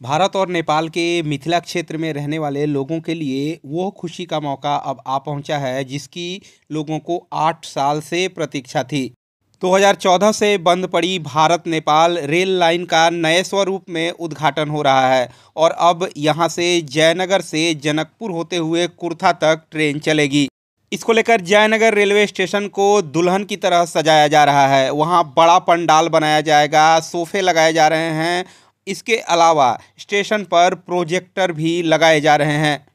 भारत और नेपाल के मिथिला क्षेत्र में रहने वाले लोगों के लिए वो खुशी का मौका अब आ पहुंचा है जिसकी लोगों को 8 साल से प्रतीक्षा थी। 2014 से बंद पड़ी भारत नेपाल रेल लाइन का नए स्वरूप में उद्घाटन हो रहा है और अब यहां से जयनगर से जनकपुर होते हुए कुर्था तक ट्रेन चलेगी। इसको लेकर जयनगर रेलवे स्टेशन को दुल्हन की तरह सजाया जा रहा है। वहां बड़ा पंडाल बनाया जाएगा, सोफे लगाए जा रहे हैं। इसके अलावा स्टेशन पर प्रोजेक्टर भी लगाए जा रहे हैं।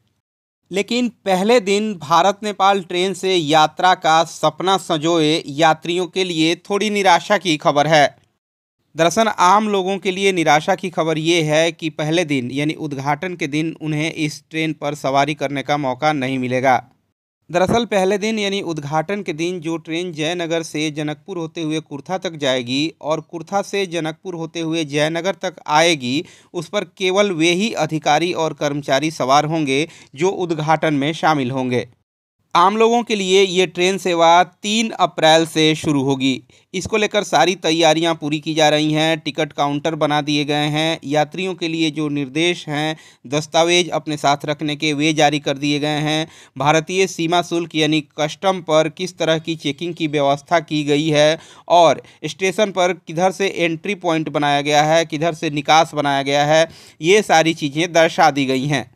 लेकिन पहले दिन भारत नेपाल ट्रेन से यात्रा का सपना संजोए यात्रियों के लिए थोड़ी निराशा की खबर है। दरअसल आम लोगों के लिए निराशा की खबर ये है कि पहले दिन यानी उद्घाटन के दिन उन्हें इस ट्रेन पर सवारी करने का मौका नहीं मिलेगा। दरअसल पहले दिन यानी उद्घाटन के दिन जो ट्रेन जयनगर से जनकपुर होते हुए कुर्था तक जाएगी और कुर्था से जनकपुर होते हुए जयनगर तक आएगी, उस पर केवल वे ही अधिकारी और कर्मचारी सवार होंगे जो उद्घाटन में शामिल होंगे। आम लोगों के लिए ये ट्रेन सेवा 3 अप्रैल से शुरू होगी। इसको लेकर सारी तैयारियां पूरी की जा रही हैं। टिकट काउंटर बना दिए गए हैं। यात्रियों के लिए जो निर्देश हैं, दस्तावेज अपने साथ रखने के, वे जारी कर दिए गए हैं। भारतीय सीमा शुल्क यानी कस्टम पर किस तरह की चेकिंग की व्यवस्था की गई है और स्टेशन पर किधर से एंट्री पॉइंट बनाया गया है, किधर से निकास बनाया गया है, ये सारी चीज़ें दर्शा दी गई हैं।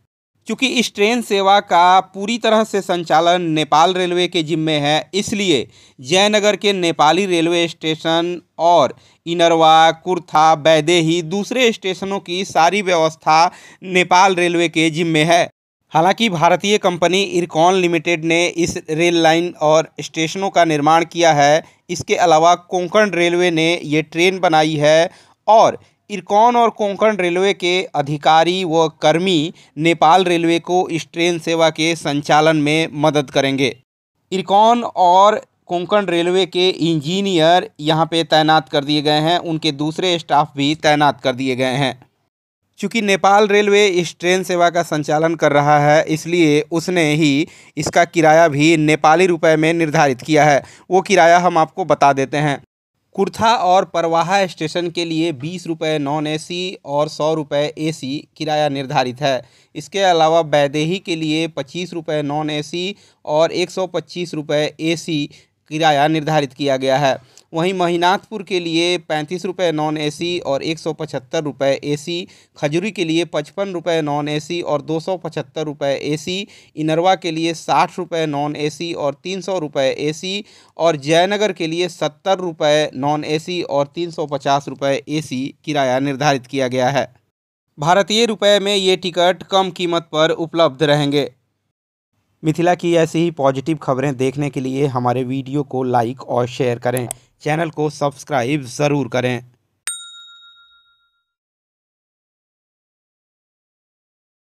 क्योंकि इस ट्रेन सेवा का पूरी तरह से संचालन नेपाल रेलवे के जिम्मे है, इसलिए जयनगर के नेपाली रेलवे स्टेशन और इनरवा, कुर्था, बैदेही दूसरे स्टेशनों की सारी व्यवस्था नेपाल रेलवे के जिम्मे है। हालांकि भारतीय कंपनी इरकॉन लिमिटेड ने इस रेल लाइन और स्टेशनों का निर्माण किया है। इसके अलावा कोंकण रेलवे ने ये ट्रेन बनाई है और इरकॉन और कोंकण रेलवे के अधिकारी व कर्मी नेपाल रेलवे को इस ट्रेन सेवा के संचालन में मदद करेंगे। इरकॉन और कोंकण रेलवे के इंजीनियर यहाँ पे तैनात कर दिए गए हैं, उनके दूसरे स्टाफ भी तैनात कर दिए गए हैं। चूँकि नेपाल रेलवे इस ट्रेन सेवा का संचालन कर रहा है, इसलिए उसने ही इसका किराया भी नेपाली रुपए में निर्धारित किया है। वो किराया हम आपको बता देते हैं। कुर्था और परवाहा स्टेशन के लिए 20 रुपये नॉन एसी और 100 रुपये एसी किराया निर्धारित है। इसके अलावा बैदेही के लिए 25 रुपये नॉन एसी और 125 रुपये एसी किराया निर्धारित किया गया है। वहीं महीनाथपुर के लिए 35 रुपये नॉन एसी और 175 रुपये एसी, खजूरी के लिए 55 रुपये नॉन एसी और 275 रुपये एसी, इनरवा के लिए 60 रुपये नॉन एसी और 300 रुपये एसी और जयनगर के लिए 70 रुपये नॉन एसी और 350 रुपये एसी किराया निर्धारित किया गया है। भारतीय रुपये में ये टिकट कम कीमत पर उपलब्ध रहेंगे। मिथिला की ऐसी ही पॉजिटिव खबरें देखने के लिए हमारे वीडियो को लाइक और शेयर करें। चैनल को सब्सक्राइब ज़रूर करें।